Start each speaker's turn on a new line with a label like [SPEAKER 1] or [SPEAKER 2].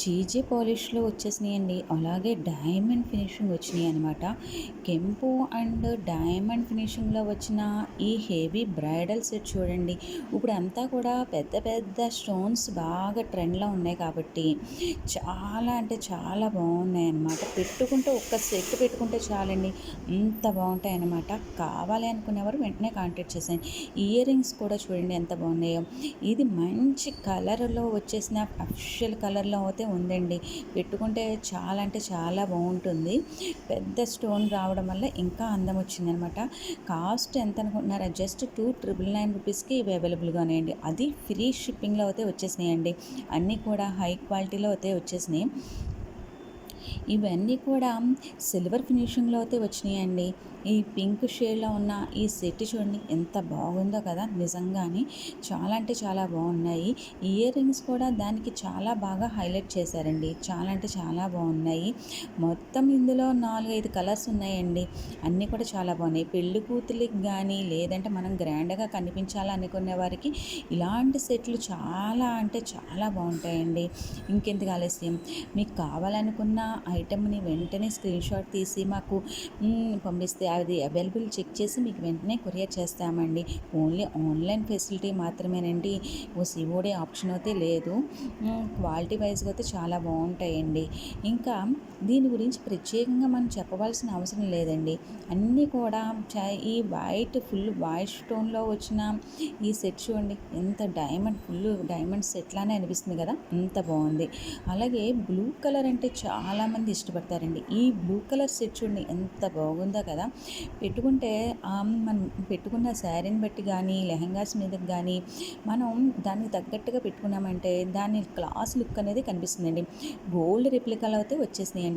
[SPEAKER 1] GJ పాలిష్‌లో వచ్చేసినాయండి. అలాగే diamond finishing వచ్చినాయనమాట. కెంపు and diamond ఫినిషింగ్‌లో వచ్చిన ఈ హెవీ బ్రైడల్ సెట్ చూడండి. ఇప్పుడంతా కూడా పెద్ద పెద్ద స్టోన్స్ బాగా ట్రెండ్‌లో ఉన్నాయి కాబట్టి చాలా అంటే చాలా బాగున్నాయన్నమాట. పెట్టుకుంటే ఒక్క సెట్ పెట్టుకుంటే చాలండి. అంత బాగుంటాయన్నమాట. కావాలి అనుకునేవారు వెంటనే కాంటాక్ట్ చేసేయండి. ఇయర్ రింగ్స్ కూడా చూడండి ఎంత బాగున్నాయో. ఇది మంచి కలర్‌లో వచ్చేసిన అఫిషియల్ కలర్‌లో అయితే ఉందండి. పెట్టుకుంటే చాలా అంటే చాలా బాగుంటుంది. పెద్ద స్టోన్ రావడం వల్ల ఇంకా అందం వచ్చిందనమాట. కాస్ట్ ఎంత అనుకుంటున్నారా? జస్ట్ 2,999 రూపీస్‌కి ఇవి అవైలబుల్‌గా ఉన్నాయండి. అది ఫ్రీ షిప్పింగ్‌లో అయితే వచ్చేసినాయండి. అన్నీ కూడా హై క్వాలిటీలో అయితే వచ్చేసినాయి. ఇవన్నీ కూడా సిల్వర్ ఫినిషింగ్‌లో అయితే వచ్చినాయండి. ఈ పింక్ షేడ్‌లో ఉన్న ఈ సెట్ చూడండి ఎంత బాగుందో కదా! నిజంగానే చాలా అంటే చాలా బాగున్నాయి. ఇయర్ రింగ్స్ కూడా దానికి చాలా బాగా హైలైట్ చేశారండి. చాలా అంటే చాలా బాగున్నాయి. మొత్తం ఇందులో 4, 5 కలర్స్ ఉన్నాయండి. అన్నీ కూడా చాలా బాగున్నాయి. పెళ్లి కూతురికి గానీ, లేదంటే మనం గ్రాండ్‌గా కనిపించాలనుకునే వారికి ఇలాంటి సెట్లు చాలా అంటే చాలా బాగుంటాయండి. ఇంకెందుకు ఆలస్యం, మీకు కావాలనుకున్న ఐటెంని వెంటనే స్క్రీన్‌షాట్ తీసి మాకు పంపిస్తే అది అవైలబుల్ చెక్ చేసి మీకు వెంటనే కొరియర్ చేస్తామండి. ఓన్లీ ఆన్‌లైన్ ఫెసిలిటీ మాత్రమేనండి. సిఓడి ఆప్షన్ అయితే లేదు. క్వాలిటీ వైస్‌గా అయితే చాలా బాగుంటాయండి. ఇంకా దీని గురించి ప్రత్యేకంగా మనం చెప్పవలసిన అవసరం లేదండి. అన్నీ కూడా ఈ ఫుల్ వైట్ స్టోన్‌లో వచ్చిన ఈ సెట్ చూడండి ఎంత ఫుల్ డైమండ్ సెట్ లానే అనిపిస్తుంది కదా! అంత బాగుంది. అలాగే బ్లూ కలర్ అంటే చాలామంది ఇష్టపడతారండి. ఈ బ్లూ కలర్ సెట్ చూడండి ఎంత బాగుందో కదా! పెట్టుకుంటే మనం పెట్టుకున్న శారీని బట్టి కానీ, లెహెంగాస్ మీదకి కానీ మనం దానికి తగ్గట్టుగా పెట్టుకున్నామంటే దాని క్లాస్ లుక్ అనేది కనిపిస్తుందండి. గోల్డ్ రెప్లికాలో అయితే వచ్చేసినాయండి.